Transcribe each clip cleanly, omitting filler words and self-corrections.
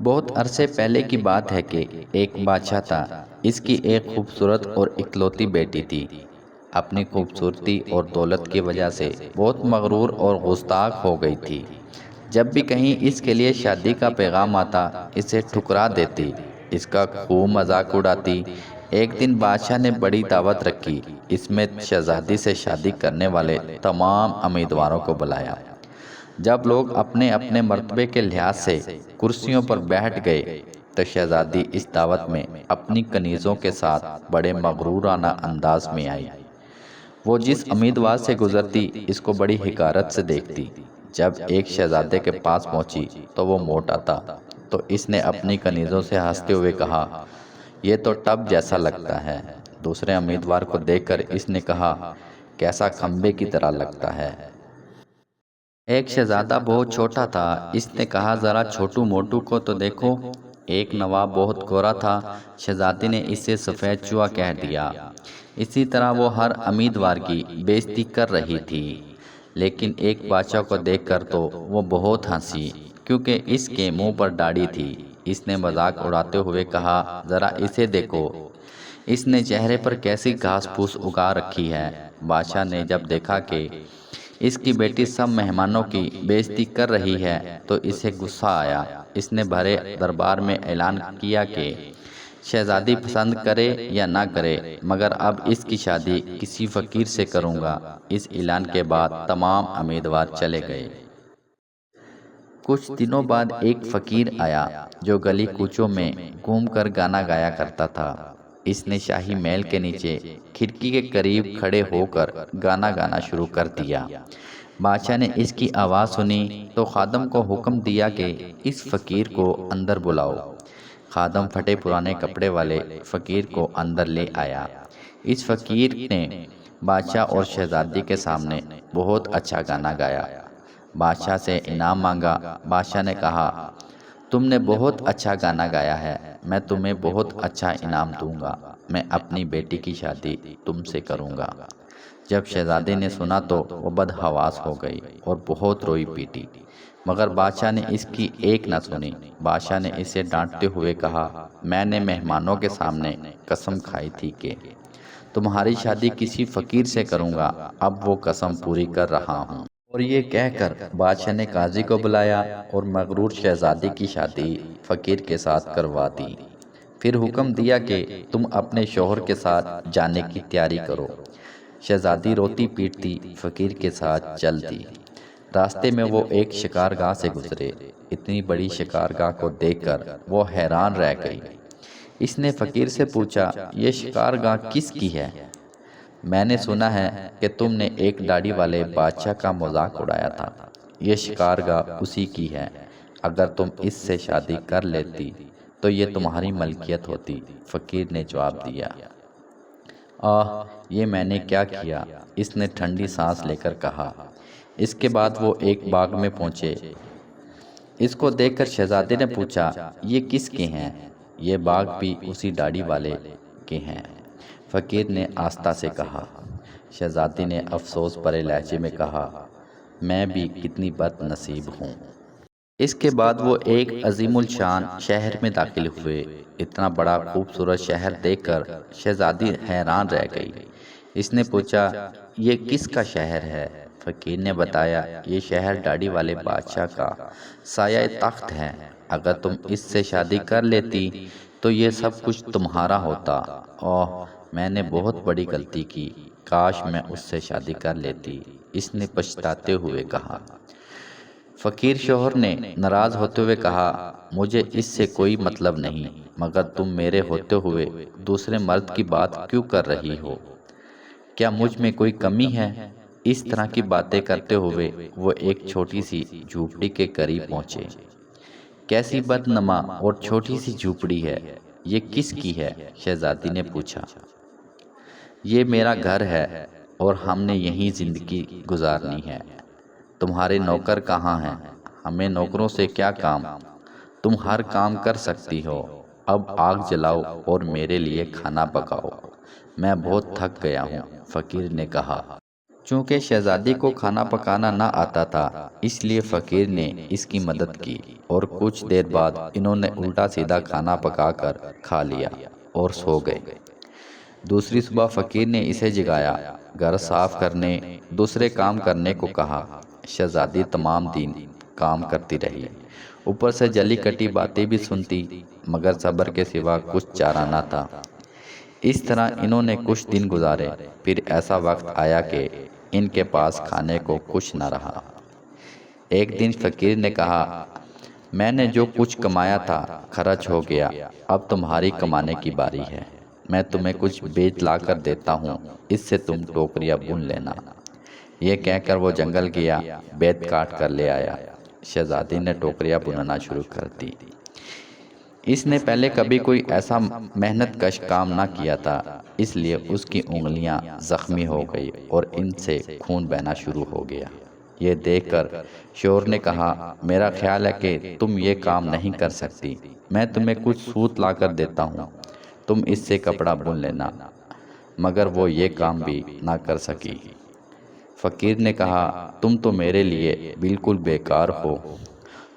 بہت عرصے پہلے کی بات ہے کہ ایک بادشاہ تھا۔ اس کی ایک خوبصورت اور اکلوتی بیٹی تھی۔ اپنی خوبصورتی اور دولت کی وجہ سے بہت مغرور اور گستاخ ہو گئی تھی۔ جب بھی کہیں اس کے لیے شادی کا پیغام آتا، اسے ٹھکرا دیتی، اس کا خوب مذاق اڑاتی۔ ایک دن بادشاہ نے بڑی دعوت رکھی۔ اس میں شہزادی سے شادی کرنے والے تمام امیدواروں کو بلایا۔ جب لوگ اپنے اپنے مرتبے کے لحاظ سے کرسیوں پر بیٹھ گئے تو شہزادی اس دعوت میں اپنی کنیزوں کے ساتھ بڑے مغرورانہ انداز میں آئی۔ وہ جس امیدوار سے گزرتی اس کو بڑی حقارت سے دیکھتی۔ جب ایک شہزادے کے پاس پہنچی تو وہ موٹا تھا، تو اس نے اپنی کنیزوں سے ہنستے ہوئے کہا، یہ تو ٹب جیسا لگتا ہے۔ دوسرے امیدوار کو دیکھ کر اس نے کہا، کیسا کھمبے کی طرح لگتا ہے۔ ایک شہزادہ بہت چھوٹا تھا۔ اس نے کہا، ذرا چھوٹو موٹو کو تو دیکھو۔ ایک نواب بہت گورا تھا۔ شہزادی نے اسے سفید چوہا کہہ دیا۔ اسی طرح وہ ہر امیدوار کی بے عزتی کر رہی تھی۔ لیکن ایک بادشاہ کو دیکھ کر تو وہ بہت ہنسی، کیونکہ اس کے منہ پر داڑھی تھی۔ اس نے مذاق اڑاتے ہوئے کہا، ذرا اسے دیکھو، اس نے چہرے پر کیسی گھاس پھوس اگا رکھی ہے۔ بادشاہ نے جب دیکھا کہ اس کی بیٹی سب مہمانوں کی بے عزتی کر رہی ہے تو اسے غصہ آیا۔ اس نے بھرے دربار میں اعلان کیا کہ شہزادی پسند کرے یا نہ کرے، مگر اب اس کی شادی کسی فقیر سے کروں گا۔ اس اعلان کے بعد تمام امیدوار چلے گئے۔ کچھ دنوں بعد ایک فقیر آیا جو گلی کوچوں میں گھوم کر گانا گایا کرتا تھا۔ اس نے شاہی محل کے نیچے کھڑکی کے قریب کھڑے ہو کر گانا گانا شروع کر دیا۔ بادشاہ نے اس کی آواز سنی تو خادم کو حکم دیا کہ اس فقیر کو اندر بلاؤ۔ خادم پھٹے پرانے کپڑے والے فقیر کو اندر لے آیا۔ اس فقیر نے بادشاہ اور شہزادی کے سامنے بہت اچھا گانا گایا۔ بادشاہ سے انعام مانگا۔ بادشاہ نے کہا، تم نے بہت اچھا گانا گایا ہے، میں تمہیں بہت اچھا انعام دوں گا۔ میں اپنی بیٹی کی شادی تم سے کروں گا۔ جب شہزادی نے سنا تو وہ بدحواس ہو گئی اور بہت روئی پیٹی، مگر بادشاہ نے اس کی ایک نہ سنی۔ بادشاہ نے اسے ڈانٹتے ہوئے کہا، میں نے مہمانوں کے سامنے قسم کھائی تھی کہ تمہاری شادی کسی فقیر سے کروں گا، اب وہ قسم پوری کر رہا ہوں۔ اور یہ کہہ کر بادشاہ نے قاضی کو بلایا اور مغرور شہزادی کی شادی فقیر کے ساتھ کروا دی۔ پھر حکم دیا کہ تم اپنے شوہر کے ساتھ جانے کی تیاری کرو۔ شہزادی روتی پیٹتی فقیر کے ساتھ چل دی۔ راستے میں وہ ایک شکارگاہ سے گزرے۔ اتنی بڑی شکارگاہ کو دیکھ کر وہ حیران رہ گئی۔ اس نے فقیر سے پوچھا، یہ شکارگاہ کس کی ہے؟ میں نے سنا ہے کہ تم نے ایک داڑھی والے بادشاہ کا مذاق اڑایا تھا۔ یہ شکارگاہ اسی کی ہے۔ اگر تم اس سے شادی کر لیتی تو یہ تمہاری ملکیت ہوتی۔ فقیر نے جواب دیا، آہ، یہ میں نے کیا کیا؟ اس نے ٹھنڈی سانس لے کر کہا۔ اس کے بعد وہ ایک باغ میں پہنچے۔ اس کو دیکھ کر شہزادے نے پوچھا، یہ کس کے ہیں؟ یہ باغ بھی اسی داڑھی والے کے ہیں، فقیر نے آہستہ سے کہا۔ شہزادی نے افسوس بھرے لہجے میں کہا، میں بھی کتنی بد نصیب ہوں۔ اس کے بعد وہ ایک عظیم الشان شہر میں داخل ہوئے۔ اتنا بڑا خوبصورت شہر دیکھ کر شہزادی حیران رہ گئی۔ اس نے پوچھا، یہ کس کا شہر ہے؟ فقیر نے بتایا، یہ شہر داڑھی والے بادشاہ کا سایہ تخت ہے۔ اگر تم اس سے شادی کر لیتی تو یہ سب کچھ تمہارا ہوتا۔ اوہ، میں نے بہت بڑی غلطی کی، کاش میں اس سے شادی کر لیتی، اس نے پچھتاتے ہوئے کہا۔ فقیر شوہر نے ناراض ہوتے ہوئے کہا، مجھے اس سے کوئی مطلب نہیں، مگر تم میرے ہوتے ہوئے دوسرے مرد کی بات کیوں کر رہی ہو؟ کیا مجھ میں کوئی کمی ہے؟ اس طرح کی باتیں کرتے ہوئے وہ ایک چھوٹی سی جھوپڑی کے قریب پہنچے۔ کیسی بدنما اور چھوٹی سی جھوپڑی ہے، یہ کس کی ہے؟ شہزادی نے پوچھا۔ یہ میرا گھر ہے اور ہم نے یہیں زندگی گزارنی ہے۔ تمہارے نوکر کہاں ہیں؟ ہمیں نوکروں سے کیا کام؟ تم ہر کام کر سکتی ہو۔ اب آگ جلاؤ اور میرے لیے کھانا پکاؤ، میں بہت تھک گیا ہوں، فقیر نے کہا۔ چونکہ شہزادی کو کھانا پکانا نہ آتا تھا، اس لیے فقیر نے اس کی مدد کی اور کچھ دیر بعد انہوں نے الٹا سیدھا کھانا پکا کر کھا لیا اور سو گئے۔ دوسری صبح فقیر نے اسے جگایا، گھر صاف کرنے، دوسرے کام کرنے کو کہا۔ شہزادی تمام دن کام کرتی رہی، اوپر سے جلی کٹی باتیں بھی سنتی، مگر صبر کے سوا کچھ چارہ نہ تھا۔ اس طرح انہوں نے کچھ دن گزارے، پھر ایسا وقت آیا کہ ان کے پاس کھانے کو کچھ نہ رہا۔ ایک دن فقیر نے کہا، میں نے جو کچھ کمایا تھا خرچ ہو گیا، اب تمہاری کمانے کی باری ہے۔ میں تمہیں کچھ بیچ لا کر دیتا ہوں، اس سے تم ٹوکریاں بن لینا۔ یہ کہہ کر وہ جنگل گیا، بیت کاٹ کر لے آیا۔ شہزادی نے ٹوکریاں بننا شروع کر دی۔ اس نے پہلے کبھی کوئی ایسا محنت کش کام نہ کیا تھا، اس لیے اس کی انگلیاں زخمی ہو گئی اور ان سے خون بہنا شروع ہو گیا۔ یہ دیکھ کر شوہر نے کہا، میرا خیال ہے کہ تم یہ کام نہیں کر سکتی، میں تمہیں کچھ سوت لا کر دیتا ہوں، تم اس سے کپڑا بن لینا۔ مگر وہ یہ کام بھی نہ کر سکی۔ فقیر نے کہا، تم تو میرے لیے بالکل بیکار ہو،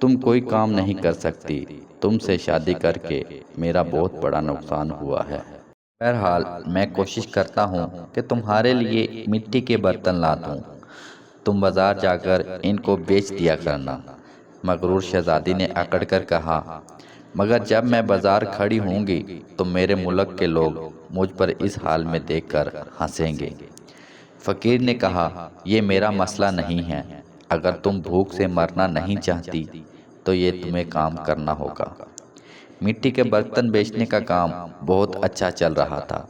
تم کوئی کام نہیں کر سکتی، تم سے شادی کر کے میرا بہت بڑا نقصان ہوا ہے۔ بہرحال میں کوشش کرتا ہوں کہ تمہارے لیے مٹی کے برتن لا دوں، تم بازار جا کر ان کو بیچ دیا کرنا۔ مغرور شہزادی نے اکڑ کر کہا، مگر جب میں بازار کھڑی ہوں گی تو میرے ملک کے لوگ مجھ پر اس حال میں دیکھ کر ہنسیں گے۔ فقیر نے کہا، یہ میرا مسئلہ نہیں ہے، اگر تم بھوک سے مرنا نہیں چاہتی تو یہ تمہیں کام کرنا ہوگا۔ مٹی کے برتن بیچنے کا کام بہت اچھا چل رہا تھا۔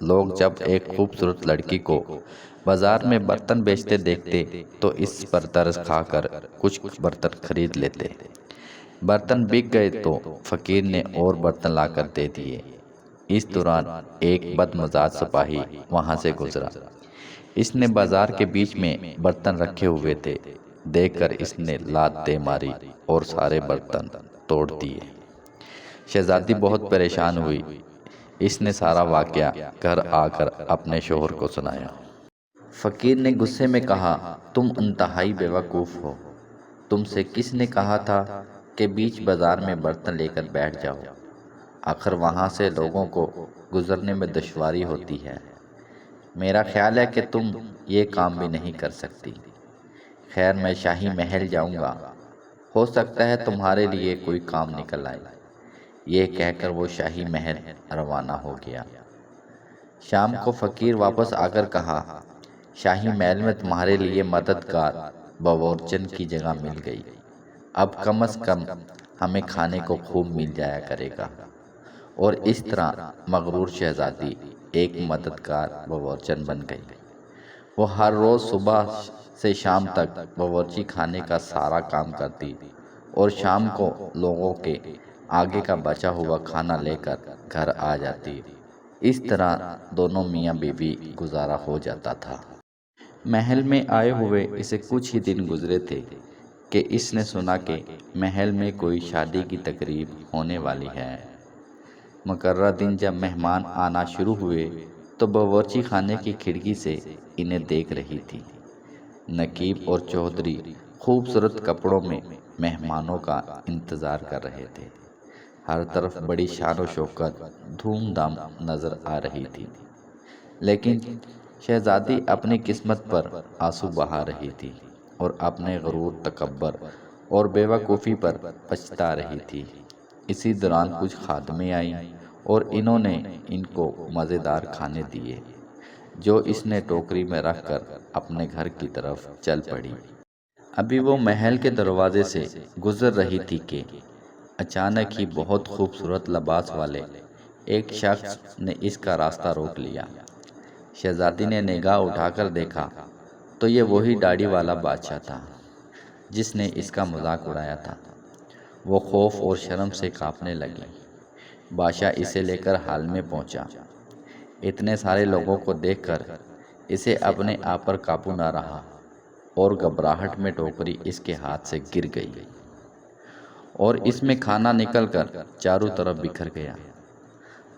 لوگ جب ایک خوبصورت لڑکی کو بازار میں برتن بیچتے دیکھتے تو اس پر ترس کھا کر کچھ برتن خرید لیتے۔ برتن بک گئے تو فقیر نے اور برتن لا کر دے دیے۔ اس دوران ایک بد مزاج سپاہی وہاں سے گزرا۔ اس نے بازار کے بیچ میں برتن رکھے ہوئے تھے، دیکھ کر اس نے لات دے ماری اور سارے برتن توڑ دیے۔ شہزادی بہت پریشان ہوئی۔ اس نے سارا واقعہ گھر آ کر اپنے شوہر کو سنایا۔ فقیر نے غصے میں کہا، تم انتہائی بیوقوف ہو، تم سے کس نے کہا تھا کہ بیچ بازار میں برتن لے کر بیٹھ جاؤ؟ آخر وہاں سے لوگوں کو گزرنے میں دشواری ہوتی ہے۔ میرا خیال ہے کہ تم یہ کام بھی نہیں کر سکتی۔ خیر میں شاہی محل جاؤں گا، ہو سکتا ہے تمہارے لیے کوئی کام نکل آئے۔ یہ کہہ کر وہ شاہی محل روانہ ہو گیا۔ شام کو فقیر واپس آ کر کہا، شاہی محل میں تمہارے لیے مددگار باورچن کی جگہ مل گئی، اب کم از کم ہمیں کھانے کو خوب مل جایا کرے گا۔ اور اس طرح مغرور شہزادی ایک مددگار باورچن بن گئی۔ وہ ہر روز صبح سے شام تک باورچی خانے کا سارا کام کرتی اور شام کو لوگوں کے آگے کا بچا ہوا کھانا لے کر گھر آ جاتی۔ اس طرح دونوں میاں بیوی گزارا ہو جاتا تھا۔ محل میں آئے ہوئے اسے کچھ ہی دن گزرے تھے کہ اس نے سنا کہ محل میں کوئی شادی کی تقریب ہونے والی ہے۔ مقررہ دن جب مہمان آنا شروع ہوئے تو باورچی خانے کی کھڑکی سے انہیں دیکھ رہی تھی۔ نقیب اور چودھری خوبصورت کپڑوں میں مہمانوں کا انتظار کر رہے تھے۔ ہر طرف بڑی شان و شوکت دھوم دھام نظر آ رہی تھی، لیکن شہزادی اپنی قسمت پر آنسو بہا رہی تھی اور اپنے غرور، تکبر اور بیوقوفی پر پچھتا رہی تھی۔ اسی دوران کچھ خادمیں آئیں اور انہوں نے ان کو مزیدار کھانے دیے، جو اس نے ٹوکری میں رکھ کر اپنے گھر کی طرف چل پڑی۔ ابھی وہ محل کے دروازے سے گزر رہی تھی کہ اچانک ہی بہت خوبصورت لباس والے ایک شخص نے اس کا راستہ روک لیا۔ شہزادی نے نگاہ اٹھا کر دیکھا تو یہ وہی داڑھی والا بادشاہ تھا جس نے اس کا مذاق اڑایا تھا۔ وہ خوف اور شرم سے کانپنے لگی۔ بادشاہ اسے لے کر حال میں پہنچا۔ اتنے سارے لوگوں کو دیکھ کر اسے اپنے آپ پر قابو نہ رہا اور گھبراہٹ میں ٹوکری اس کے ہاتھ سے گر گئی اور اس میں کھانا نکل کر چاروں طرف بکھر گیا۔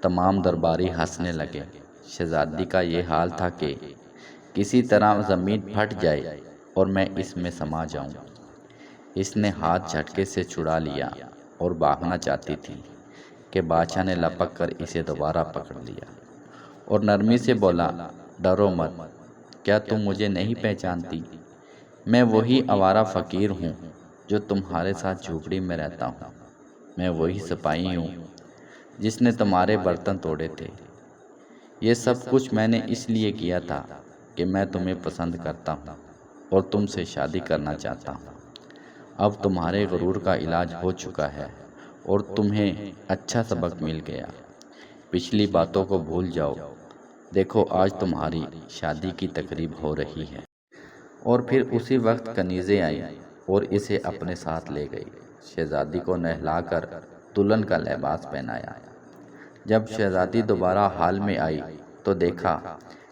تمام درباری ہنسنے لگے۔ شہزادی کا یہ حال تھا کہ کسی طرح زمین پھٹ جائے اور میں اس میں سما جاؤں۔ اس نے ہاتھ جھٹکے سے چھڑا لیا اور بھاگنا چاہتی تھی کہ بادشاہ نے لپک کر اسے دوبارہ پکڑ لیا اور نرمی سے بولا، ڈرو مت، کیا تم مجھے نہیں پہچانتی؟ میں وہی آوارہ فقیر ہوں جو تمہارے ساتھ جھوپڑی میں رہتا ہوں۔ میں وہی سپاہی ہوں جس نے تمہارے برتن توڑے تھے۔ یہ سب کچھ میں نے اس لیے کیا تھا کہ میں تمہیں پسند کرتا ہوں اور تم سے شادی کرنا چاہتا ہوں۔ اب تمہارے غرور کا علاج ہو چکا ہے اور تمہیں اچھا سبق مل گیا۔ پچھلی باتوں کو بھول جاؤ، دیکھو آج تمہاری شادی کی تقریب ہو رہی ہے۔ اور پھر اسی وقت کنیزیں آئیں اور اسے اپنے ساتھ لے گئی۔ شہزادی کو نہلا کر دلہن کا لباس پہنایا۔ جب شہزادی دوبارہ حال میں آئی تو دیکھا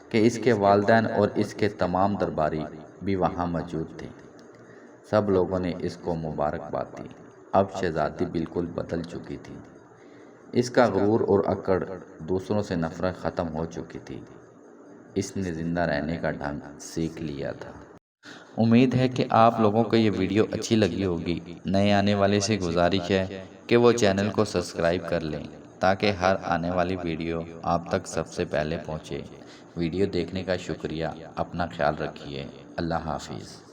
کہ اس کے والدین اور اس کے تمام درباری بھی وہاں موجود تھے۔ سب لوگوں نے اس کو مبارکباد دی۔ اب شہزادی بالکل بدل چکی تھی۔ اس کا غرور اور اکڑ، دوسروں سے نفرت ختم ہو چکی تھی۔ اس نے زندہ رہنے کا ڈھنگ سیکھ لیا تھا۔ امید ہے کہ آپ لوگوں کو یہ ویڈیو اچھی لگی ہوگی۔ نئے آنے والے سے گزارش ہے کہ وہ چینل کو سبسکرائب کر لیں تاکہ ہر آنے والی ویڈیو آپ تک سب سے پہلے پہنچے۔ ویڈیو دیکھنے کا شکریہ، اپنا خیال رکھیے، اللہ حافظ۔